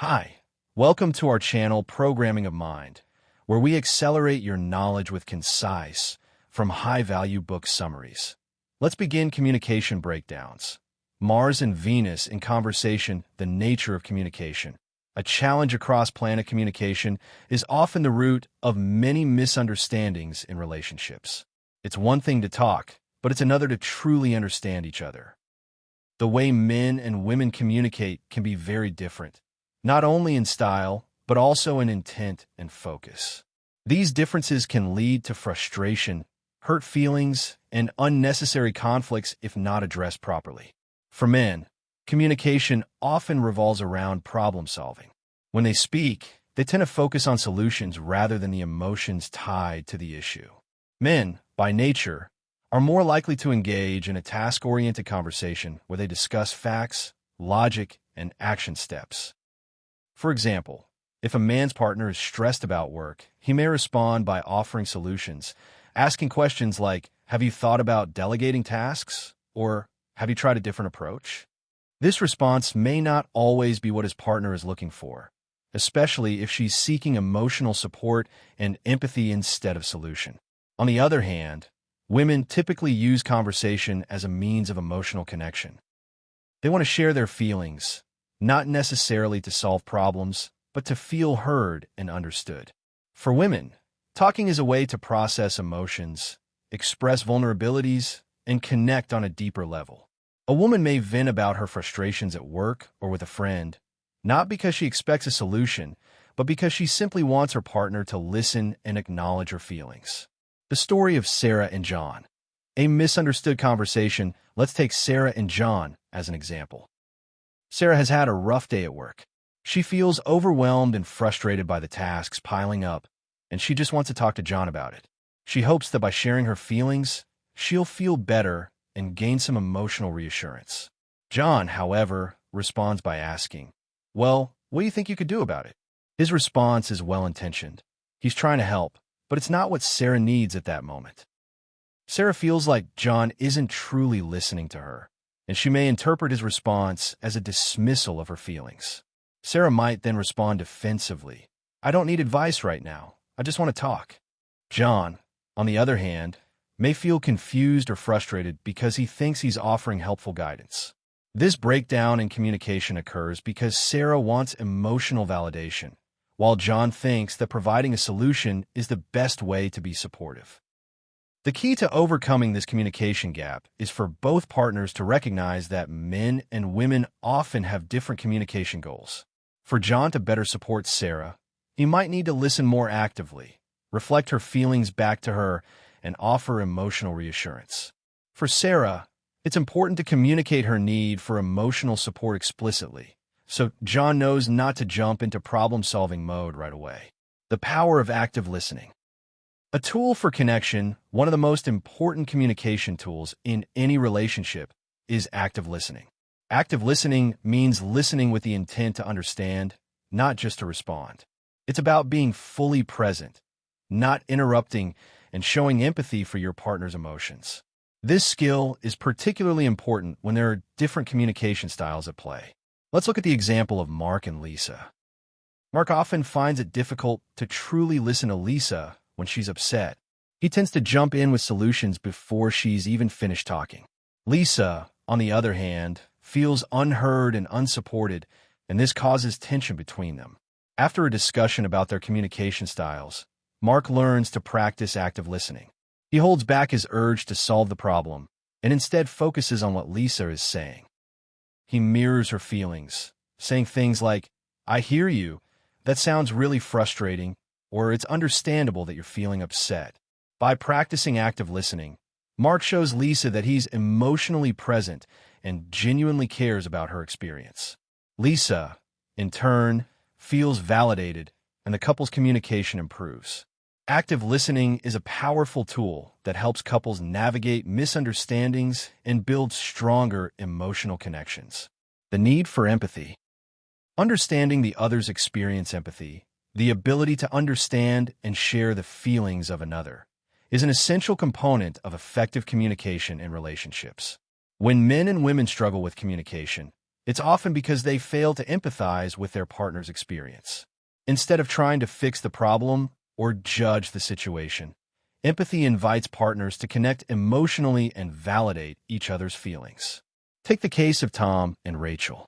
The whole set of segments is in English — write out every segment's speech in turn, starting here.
Hi, welcome to our channel Programming of Mind, where we accelerate your knowledge with concise, from high-value book summaries. Let's begin communication breakdowns. Mars and Venus in conversation, the nature of communication. A challenge across planet communication is often the root of many misunderstandings in relationships. It's one thing to talk, but it's another to truly understand each other. The way men and women communicate can be very different, not only in style, but also in intent and focus. These differences can lead to frustration, hurt feelings, and unnecessary conflicts if not addressed properly. For men, communication often revolves around problem solving. When they speak, they tend to focus on solutions rather than the emotions tied to the issue. Men, by nature, are more likely to engage in a task-oriented conversation where they discuss facts, logic, and action steps. For example, if a man's partner is stressed about work, he may respond by offering solutions, asking questions like, "Have you thought about delegating tasks?" or "Have you tried a different approach?" This response may not always be what his partner is looking for, especially if she's seeking emotional support and empathy instead of solution. On the other hand, women typically use conversation as a means of emotional connection. They want to share their feelings, not necessarily to solve problems, but to feel heard and understood. For women, talking is a way to process emotions, express vulnerabilities, and connect on a deeper level. A woman may vent about her frustrations at work or with a friend, not because she expects a solution, but because she simply wants her partner to listen and acknowledge her feelings. The story of Sarah and John. A misunderstood conversation. Let's take Sarah and John as an example. Sarah has had a rough day at work. She feels overwhelmed and frustrated by the tasks piling up, and she just wants to talk to John about it. She hopes that by sharing her feelings, she'll feel better and gain some emotional reassurance. John, however, responds by asking, "Well, what do you think you could do about it?" His response is well-intentioned. He's trying to help, but it's not what Sarah needs at that moment. Sarah feels like John isn't truly listening to her, and she may interpret his response as a dismissal of her feelings. Sarah might then respond defensively, "I don't need advice right now. I just want to talk." John, on the other hand, may feel confused or frustrated because he thinks he's offering helpful guidance. This breakdown in communication occurs because Sarah wants emotional validation, while John thinks that providing a solution is the best way to be supportive. The key to overcoming this communication gap is for both partners to recognize that men and women often have different communication goals. For John to better support Sarah, he might need to listen more actively, reflect her feelings back to her, and offer emotional reassurance. For Sarah, it's important to communicate her need for emotional support explicitly, so John knows not to jump into problem-solving mode right away. The power of active listening. A tool for connection, one of the most important communication tools in any relationship, is active listening. Active listening means listening with the intent to understand, not just to respond. It's about being fully present, not interrupting, and showing empathy for your partner's emotions. This skill is particularly important when there are different communication styles at play. Let's look at the example of Mark and Lisa. Mark often finds it difficult to truly listen to Lisa when she's upset. He tends to jump in with solutions before she's even finished talking. Lisa, on the other hand, feels unheard and unsupported, and this causes tension between them. After a discussion about their communication styles, Mark learns to practice active listening. He holds back his urge to solve the problem and instead focuses on what Lisa is saying. He mirrors her feelings, saying things like, "I hear you. That sounds really frustrating," or "It's understandable that you're feeling upset." By practicing active listening, Mark shows Lisa that he's emotionally present and genuinely cares about her experience. Lisa, in turn, feels validated, and the couple's communication improves. Active listening is a powerful tool that helps couples navigate misunderstandings and build stronger emotional connections. The need for empathy. Understanding the other's experience. Empathy, the ability to understand and share the feelings of another, is an essential component of effective communication in relationships. When men and women struggle with communication, It's often because they fail to empathize with their partner's experience. Instead of trying to fix the problem or judge the situation, empathy invites partners to connect emotionally and validate each other's feelings. Take the case of Tom and Rachel.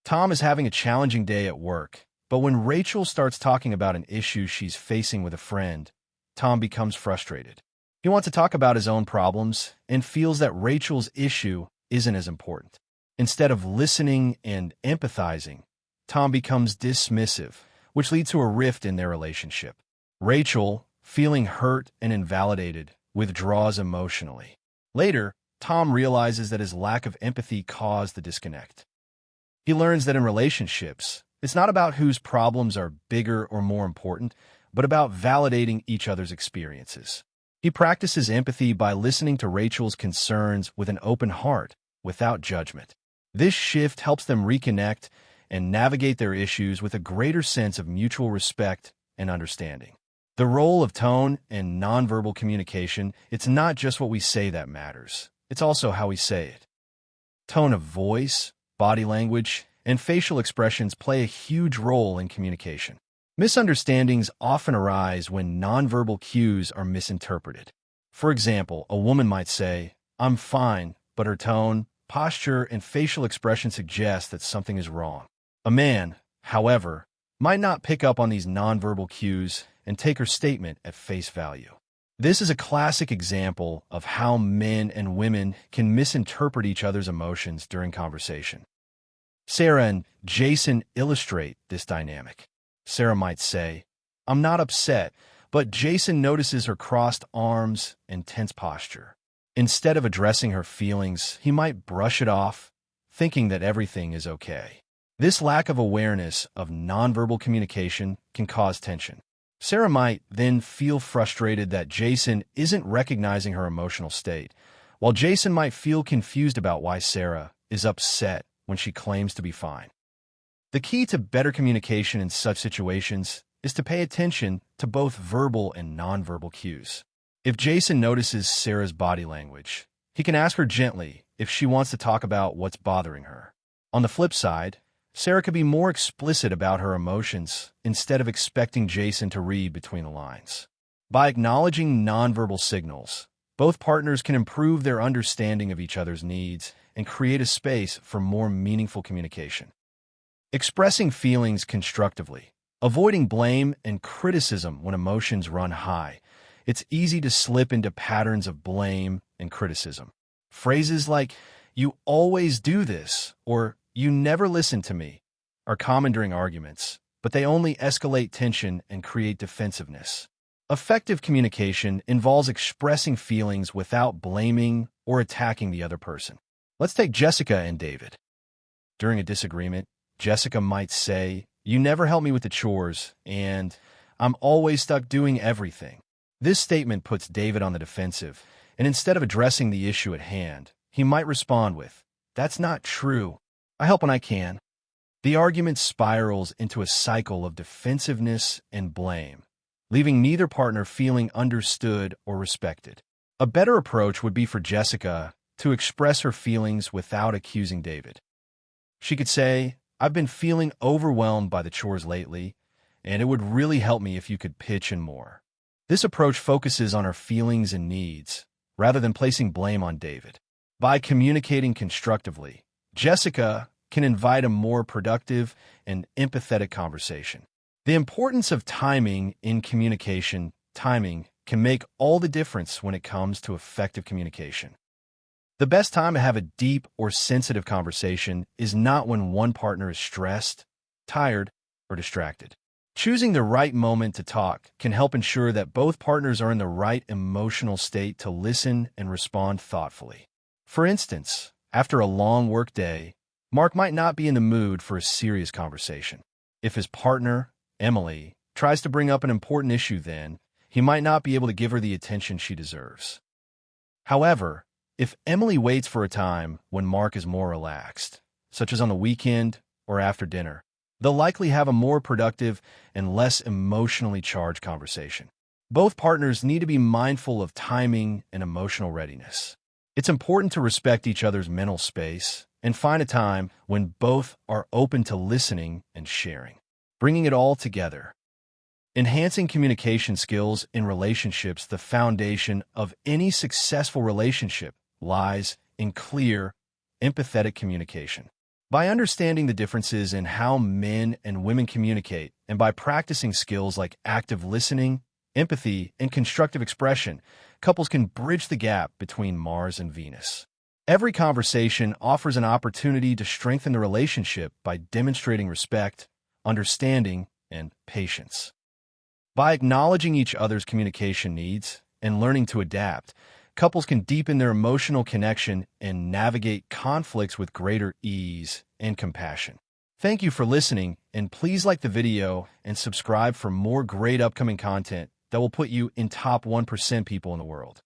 Tom is having a challenging day at work, but when Rachel starts talking about an issue she's facing with a friend, Tom becomes frustrated. He wants to talk about his own problems and feels that Rachel's issue isn't as important. Instead of listening and empathizing, Tom becomes dismissive, which leads to a rift in their relationship. Rachel, feeling hurt and invalidated, withdraws emotionally. Later, Tom realizes that his lack of empathy caused the disconnect. He learns that in relationships, it's not about whose problems are bigger or more important, but about validating each other's experiences. He practices empathy by listening to Rachel's concerns with an open heart, without judgment. This shift helps them reconnect and navigate their issues with a greater sense of mutual respect and understanding. The role of tone and nonverbal communication, it's not just what we say that matters. It's also how we say it. Tone of voice, body language, and facial expressions play a huge role in communication. Misunderstandings often arise when nonverbal cues are misinterpreted. For example, a woman might say, "I'm fine," but her tone, posture, and facial expression suggest that something is wrong. A man, however, might not pick up on these nonverbal cues and take her statement at face value. This is a classic example of how men and women can misinterpret each other's emotions during conversation. Sarah and Jason illustrate this dynamic. Sarah might say, "I'm not upset," but Jason notices her crossed arms and tense posture. Instead of addressing her feelings, he might brush it off, thinking that everything is okay. This lack of awareness of nonverbal communication can cause tension. Sarah might then feel frustrated that Jason isn't recognizing her emotional state, while Jason might feel confused about why Sarah is upset when she claims to be fine. The key to better communication in such situations is to pay attention to both verbal and nonverbal cues. If Jason notices Sarah's body language, he can ask her gently if she wants to talk about what's bothering her. On the flip side, Sarah could be more explicit about her emotions instead of expecting Jason to read between the lines. By acknowledging nonverbal signals, both partners can improve their understanding of each other's needs and create a space for more meaningful communication. Expressing feelings constructively, avoiding blame and criticism when emotions run high. It's easy to slip into patterns of blame and criticism. Phrases like, "You always do this," or "You never listen to me," are common during arguments, but they only escalate tension and create defensiveness. Effective communication involves expressing feelings without blaming or attacking the other person. Let's take Jessica and David. During a disagreement, Jessica might say, "You never help me with the chores," and "I'm always stuck doing everything." This statement puts David on the defensive, and instead of addressing the issue at hand, he might respond with, "That's not true. I help when I can." The argument spirals into a cycle of defensiveness and blame, leaving neither partner feeling understood or respected. A better approach would be for Jessica to express her feelings without accusing David. She could say, "I've been feeling overwhelmed by the chores lately, and it would really help me if you could pitch in more." This approach focuses on her feelings and needs, rather than placing blame on David. By communicating constructively, Jessica can invite a more productive and empathetic conversation. The importance of timing in communication, timing can make all the difference when it comes to effective communication. The best time to have a deep or sensitive conversation is not when one partner is stressed, tired, or distracted. Choosing the right moment to talk can help ensure that both partners are in the right emotional state to listen and respond thoughtfully. For instance, after a long work day, Mark might not be in the mood for a serious conversation. If his partner, Emily, tries to bring up an important issue then, he might not be able to give her the attention she deserves. However, if Emily waits for a time when Mark is more relaxed, such as on the weekend or after dinner, they'll likely have a more productive and less emotionally charged conversation. Both partners need to be mindful of timing and emotional readiness. It's important to respect each other's mental space and find a time when both are open to listening and sharing. Bringing it all together. Enhancing communication skills in relationships. The foundation of any successful relationship lies in clear, empathetic communication. By understanding the differences in how men and women communicate, and by practicing skills like active listening, empathy, and constructive expression, couples can bridge the gap between Mars and Venus. Every conversation offers an opportunity to strengthen the relationship by demonstrating respect, understanding, and patience. By acknowledging each other's communication needs and learning to adapt, couples can deepen their emotional connection and navigate conflicts with greater ease and compassion. Thank you for listening, and please like the video and subscribe for more great upcoming content that will put you in top 1% people in the world.